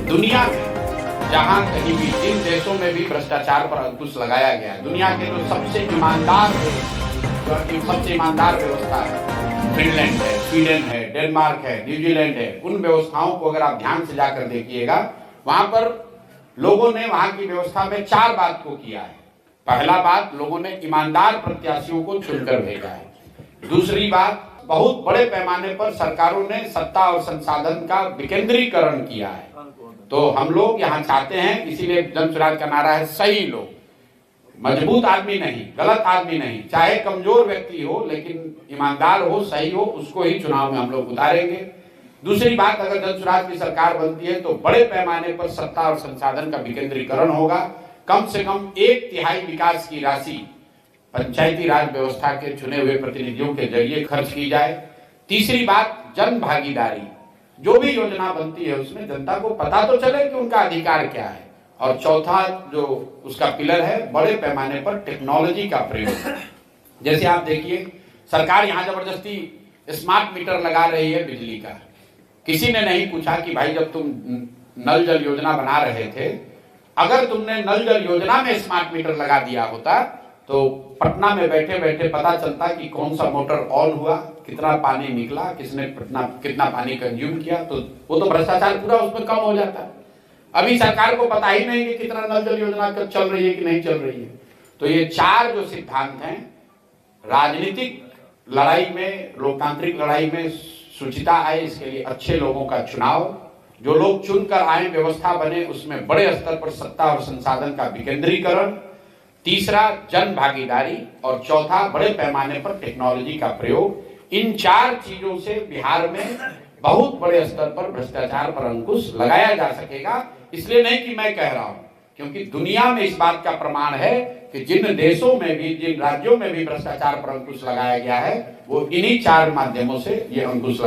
दुनिया में जहां कहीं भी जिन देशों में भी भ्रष्टाचार पर अंकुश लगाया गया है, दुनिया के जो सबसे ईमानदार व्यवस्था है, फिनलैंड है, स्वीडन है, डेनमार्क है, न्यूजीलैंड है, उन व्यवस्थाओं को अगर आप ध्यान से जाकर देखिएगा, वहां पर लोगों ने वहां की व्यवस्था में 4 बात को किया है। पहला बात, लोगों ने ईमानदार प्रत्याशियों को चुनकर भेजा है। दूसरी बात, बहुत बड़े पैमाने पर सरकारों ने सत्ता और संसाधन का विकेंद्रीकरण किया है। तो हम लोग यहाँ चाहते हैं, इसीलिए जन स्वराज का नारा है सही लोग, मजबूत आदमी नहीं, गलत आदमी नहीं, चाहे कमजोर व्यक्ति हो लेकिन ईमानदार हो, सही हो, उसको ही चुनाव में हम लोग उतारेंगे। दूसरी बात, अगर जन स्वराज की सरकार बनती है तो बड़े पैमाने पर सत्ता और संसाधन का विकेंद्रीकरण होगा। कम से कम 1/3 विकास की राशि पंचायती राज व्यवस्था के चुने हुए प्रतिनिधियों के जरिए खर्च की जाए। तीसरी बात, जन भागीदारी, जो भी योजना बनती है उसमें जनता को पता तो चले कि उनका अधिकार क्या है। और चौथा जो उसका पिलर है, बड़े पैमाने पर टेक्नोलॉजी का प्रयोग। जैसे आप देखिए, सरकार यहाँ जबरदस्ती स्मार्ट मीटर लगा रही है बिजली का। किसी ने नहीं पूछा कि भाई जब तुम नल जल योजना बना रहे थे, अगर तुमने नल जल योजना में स्मार्ट मीटर लगा दिया होता तो पटना में बैठे बैठे पता चलता कि कौन सा मोटर ऑन हुआ, कितना पानी निकला, किसने कितना पानी कंज्यूम किया, तो वो तो भ्रष्टाचार पूरा उसमें कम हो जाता। अभी सरकार को पता ही नहीं कि कितना नल जल योजना कब चल रही है कि नहीं चल रही है। तो ये 4 जो सिद्धांत हैं, राजनीतिक लड़ाई में, लोकतांत्रिक लड़ाई में शुचिता आए, इसके लिए अच्छे लोगों का चुनाव, जो लोग चुनकर आए, व्यवस्था बने, उसमें बड़े स्तर पर सत्ता और संसाधन का विकेंद्रीकरण, तीसरा जन भागीदारी, और चौथा बड़े पैमाने पर टेक्नोलॉजी का प्रयोग। इन 4 चीजों से बिहार में बहुत बड़े स्तर पर भ्रष्टाचार पर अंकुश लगाया जा सकेगा। इसलिए नहीं कि मैं कह रहा हूं, क्योंकि दुनिया में इस बात का प्रमाण है कि जिन देशों में भी, जिन राज्यों में भी भ्रष्टाचार पर अंकुश लगाया गया है, वो इन्हीं 4 माध्यमों से ये अंकुश